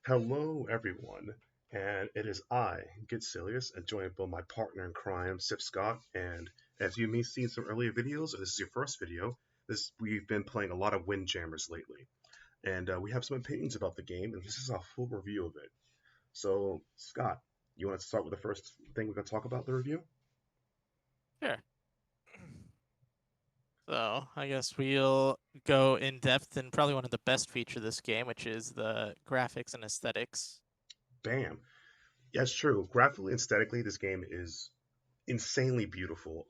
Hello, everyone, and it is I, GetSelious, and joined by my partner in crime, SithScott. And as you may have seen some earlier videos, or this is your first video, we've been playing a lot of Windjammers lately, and we have some opinions about the game, and this is a full review of it. So, Scott, you want to start with the first thing we're going to talk about the review? Sure. So I guess we'll go in depth in probably one of the best features of this game, which is the graphics and aesthetics. Bam. That's true. Graphically and aesthetically, this game is insanely beautiful.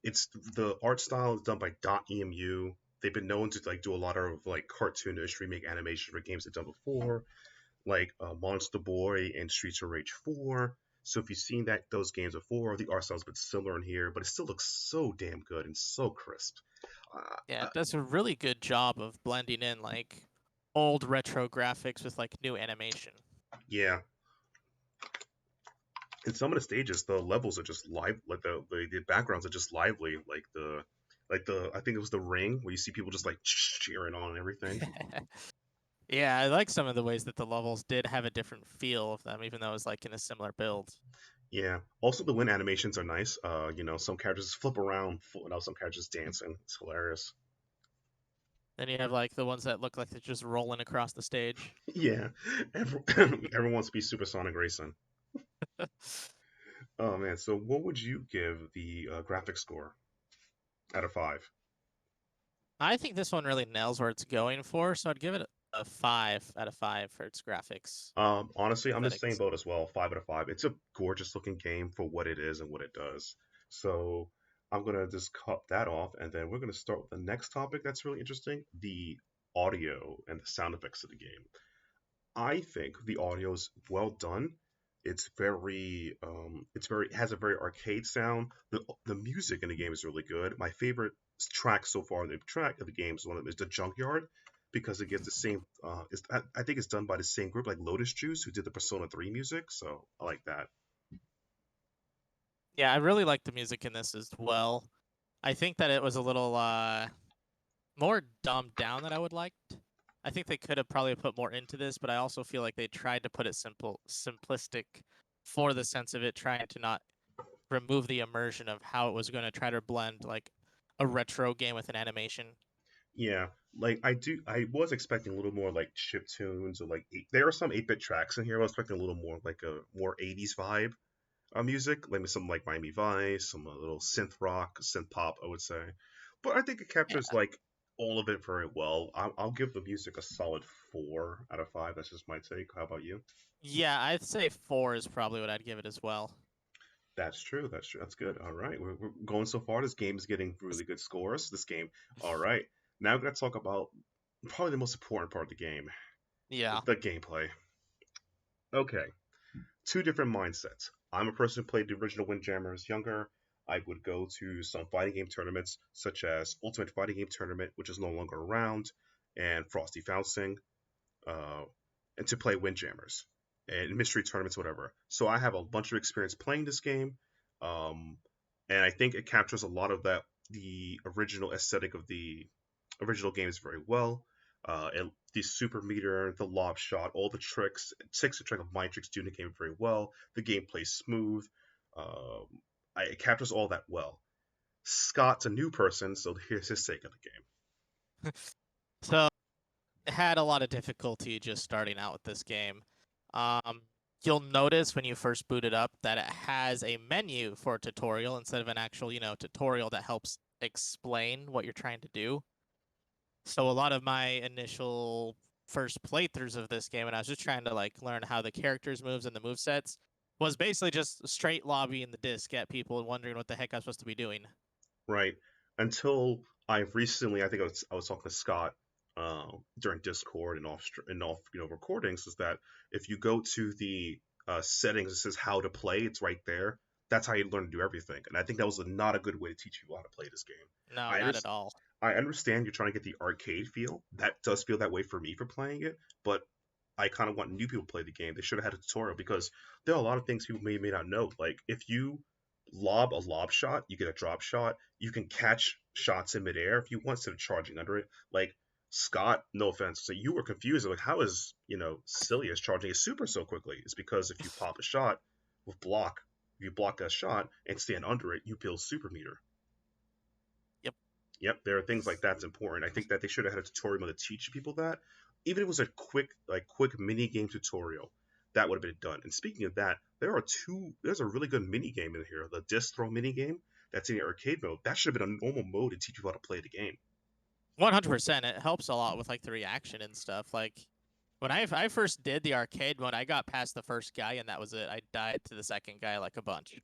It's the art style is done by Dotemu. They've been known to do a lot of cartoonish remake animation for games they've done before, like Monster Boy and Streets of Rage 4. So if you've seen those games before, the art style's been similar in here, but it still looks so damn good and so crisp. Yeah, Uh, it does a really good job of blending in like old retro graphics with like new animation. yeah, in some of the stages, the levels are just live, like the backgrounds are just lively, like the I think it was the ring where you see people just like cheering on and everything. Yeah, I like some of the ways that the levels did have a different feel of them, even though it was like in a similar build. Yeah. Also, the wind animations are nice. Some characters flip around, some characters dancing. It's hilarious. Then you have like the ones that look like they're just rolling across the stage. Yeah. Everyone wants to be Supersonic Racing. Oh man. So, what would you give the graphic score out of five? I think this one really nails where it's going for, so I'd give it a 5 out of 5 for its graphics Honestly, I'm in the same aesthetics. boat as well. 5 out of 5. It's a gorgeous looking game for what it is and what it does. So, I'm gonna just cut that off, and then we're gonna start with the next topic that's really interesting: the audio and the sound effects of the game. I think the audio is well done. It has a very arcade sound. The music in the game is really good. My favorite track so far, the track of the game is one of them is the Junkyard because it gets the same. I think it's done by the same group like Lotus Juice who did the Persona 3 music. So I like that. Yeah, I really like the music in this as well. I think that it was a little more dumbed down than I would liked. I think they could have probably put more into this, but I also feel like they tried to put it simplistic for the sense of it, trying to not remove the immersion of how it was going to try to blend like a retro game with an animation. Yeah, I was expecting a little more like chip tunes or there are some 8-bit tracks in here. I was expecting a little more like a more 80s vibe music, maybe something like Miami Vice, some little synth rock, synth pop, I would say. But I think it captures Yeah. all of it very well. I'll give the music a solid 4 out of 5. That's just my take. How about you? Yeah, I'd say 4 is probably what I'd give it as well. That's true. That's true. That's good. All right, we're going so far. This game is getting really good scores. This game. All right. Now we're gonna talk about probably the most important part of the game, Yeah. the gameplay. Okay. Two different mindsets. I'm a person who played the original Windjammers younger. I would go to some fighting game tournaments, such as Ultimate Fighting Game Tournament, which is no longer around, and Frosty Founcing, uh, and to play Windjammers and mystery tournaments, whatever. So I have a bunch of experience playing this game, um, and I think it captures a lot of the original aesthetic of the original games very well. The super meter, the lob shot, all the tricks, it takes the trick of my tricks doing the game very well. The gameplay's smooth. Um, it captures all that well. Scott's a new person, so here's his take of the game. So had a lot of difficulty just starting out with this game. Um, you'll notice when you first boot it up that it has a menu for a tutorial instead of an actual, tutorial that helps explain what you're trying to do. So a lot of my initial first playthroughs of this game, and I was just trying to like learn how the characters moves and the move sets, was basically just straight lobbying the disc at people and wondering what the heck I'm supposed to be doing. Right. Until I've recently, I think I was talking to Scott during Discord and off recordings, is that if you go to the settings, it says how to play. It's right there. That's how you learn to do everything. And I think that was not a good way to teach people how to play this game. No, I not at understand. all. I understand you're trying to get the arcade feel. That does feel that way for me for playing it, but I kind of want new people to play the game. They should have had a tutorial because there are a lot of things people may not know. Like if you lob a lob shot, you get a drop shot. You can catch shots in midair if you want instead of charging under it. Like Scott, no offense, so you were confused. Like, how is Silius charging a super so quickly? It's because if you pop a shot with block, if you block that shot and stand under it, you build super meter. Yep. Yep, there are things like that's important. I think that they should have had a tutorial to teach people that. Even if it was a quick mini game tutorial, that would have been done. And speaking of that, there's a really good mini game in here. The disc throw mini game that's in the arcade mode. That should have been a normal mode to teach people how to play the game. 100%. It helps a lot with like the reaction and stuff. Like when I first did the arcade mode, I got past the first guy and that was it. I died to the second guy like a bunch.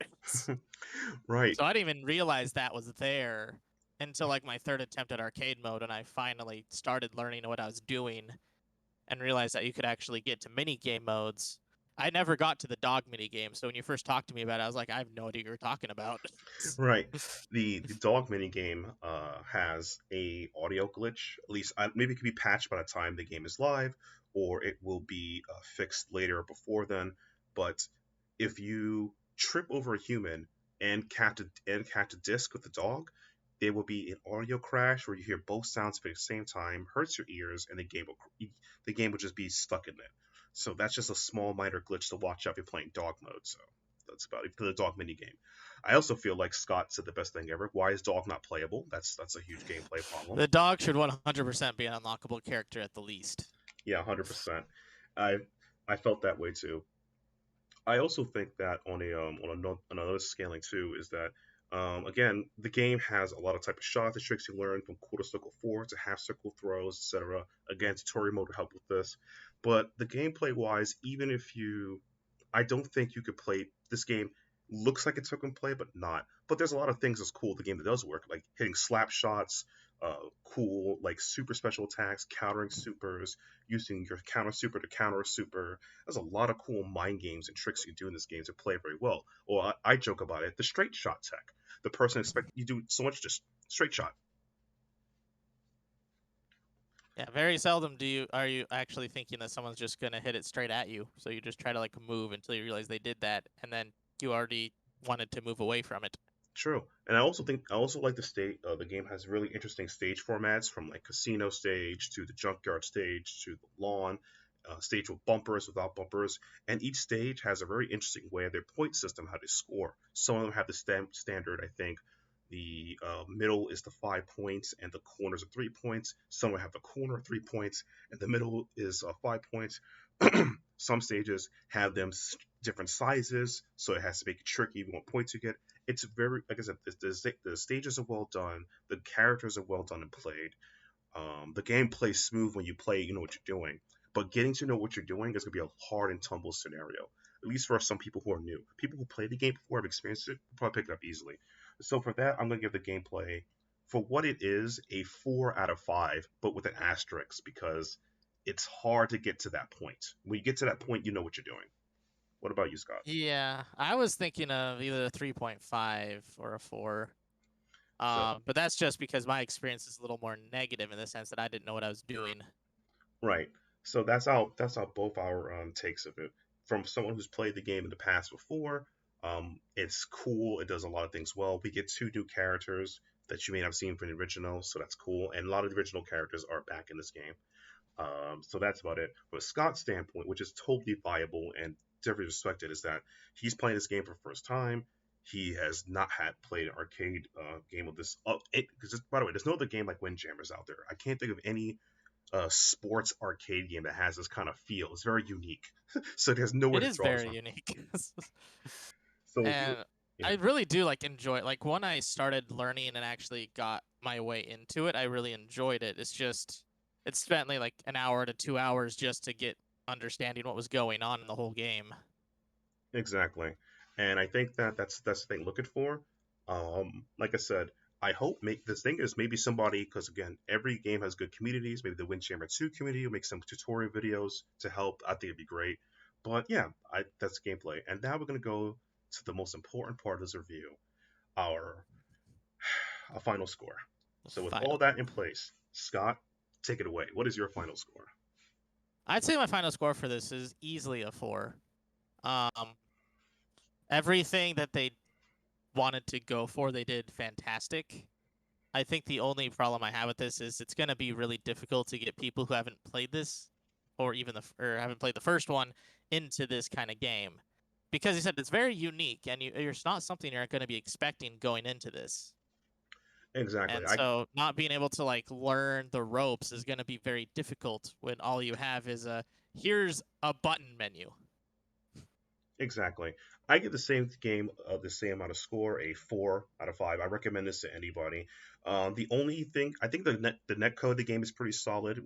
Right. So I didn't even realize that was there until like my third attempt at arcade mode, and I finally started learning what I was doing and realized that you could actually get to mini game modes. I never got to the dog mini game, so when you first talked to me about it, I was like, I have no idea what you're talking about. Right. The dog mini game has a audio glitch. At least maybe it can be patched by the time the game is live, or it will be fixed later or before then. But if you trip over a human and catch a disc with the dog, there will be an audio crash where you hear both sounds at the same time, hurts your ears, and the game will just be stuck in it. So that's just a small minor glitch to watch out if you're playing dog mode. So that's about it for the dog mini game. I also feel like Scott said the best thing ever. Why is dog not playable? That's a huge gameplay problem. The dog should 100% be an unlockable character at the least. Yeah, 100%. I felt that way too. I also think that on another scaling too is that again the game has a lot of type of shots and tricks you learn from quarter circle four to half circle throws, etc. Again, tutorial mode will help with this, but the gameplay wise, even if you, I don't think you could play this game. Looks like it's hook and play, but not. But there's a lot of things that's cool. The game that does work, like hitting slap shots, cool like super special attacks, countering supers, using your counter super to counter a super. There's a lot of cool mind games and tricks you can do in this game to play very well. Or I joke about it, the straight shot tech. The person expect you do so much just straight shot. Yeah, very seldom are you actually thinking that someone's just gonna hit it straight at you. So you just try to like move until you realize they did that, and then you already wanted to move away from it. True, and I also like the game has really interesting stage formats from like casino stage to the junkyard stage to the lawn stage with bumpers, without bumpers, and each stage has a very interesting way of their point system how they score. Some of them have the standard, I think. The middle is the 5 points, and the corners are 3 points. Some will have the corner 3 points, and the middle is 5 points. Some stages have them different sizes, so it has to make it tricky what points you get. It's very, like I said, the stages are well done, the characters are well done and played. The game plays smooth when you play, you know what you're doing. But getting to know what you're doing is going to be a hard and tumble scenario, at least for some people who are new. People who play the game before have experienced it will probably pick it up easily. So for that, I'm going to give the gameplay, for what it is, a 4 out of 5, but with an asterisk because it's hard to get to that point. When you get to that point, you know what you're doing. What about you, Scott? Yeah, I was thinking of either a 3.5 or a 4. So But that's just because my experience is a little more negative in the sense that I didn't know what I was doing. right. So that's how both our takes of it. From someone who's played the game in the past before, it's cool. It does a lot of things well. We get 2 new characters that you may not have seen from the original, so that's cool. And a lot of the original characters are back in this game. So that's about it. From Scott's standpoint, which is totally viable and definitely respected, is that he's playing this game for the first time. He has not had played an arcade game of this. Because by the way, there's no other game like Windjammers out there. I can't think of any sports arcade game that has this kind of feel. It's very unique. So there's nowhere It to is draw this very from. unique. So And yeah, I really do like enjoy it. Like when I started learning and actually got my way into it, I really enjoyed it. It spent me like an hour to 2 hours just to get understanding what was going on in the whole game. exactly. And I think that that's the thing looking for. Like I said, I hope make this thing is maybe somebody, because again, every game has good communities. Maybe the Windjammer 2 community will make some tutorial videos to help. I think it'd be great. But yeah, that's gameplay. And now we're gonna go to the most important part of this review, our a final score. So with all Final. that in place, Scott, take it away. What is your final score? I'd say my final score for this is easily a 4. Um, Everything that they wanted to go for, they did fantastic. I think the only problem I have with this is it's going to be really difficult to get people who haven't played this, or even or haven't played the first one, into this kind of game, because you said it's very unique, and it's not something you're going to be expecting going into this. Exactly. And so not being able to like learn the ropes is going to be very difficult when all you have is here's a button menu. Exactly. I give the same game the same amount of score, a 4 out of 5. I recommend this to anybody. The only thing I think the net code of the game is pretty solid.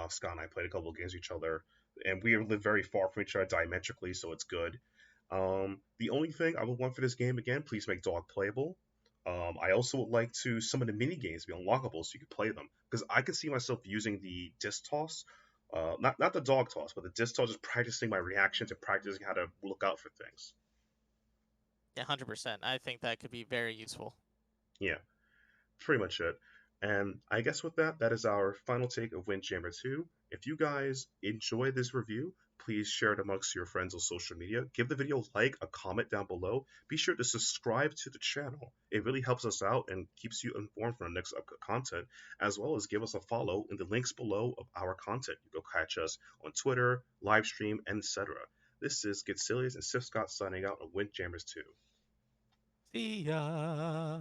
Scott and I played a couple of games with each other, and we live very far from each other diametrically, so it's good. The only thing I would want for this game again, please make dog playable. I also would like to some of the mini games be unlockable so you can play them because I could see myself using the disc toss, not the dog toss, but the disc toss, just practicing my reactions and practicing how to look out for things. Yeah, 100%. I think that could be very useful. Yeah, pretty much it. And I guess with that, that is our final take of Windjammer 2. If you guys enjoy this review, please share it amongst your friends on social media. Give the video a like, a comment down below. Be sure to subscribe to the channel. It really helps us out and keeps you informed for the next content, as well as give us a follow in the links below of our content. You go catch us on Twitter, livestream, etc. This is GetSelious and SithScott signing out on Windjammers 2. See ya.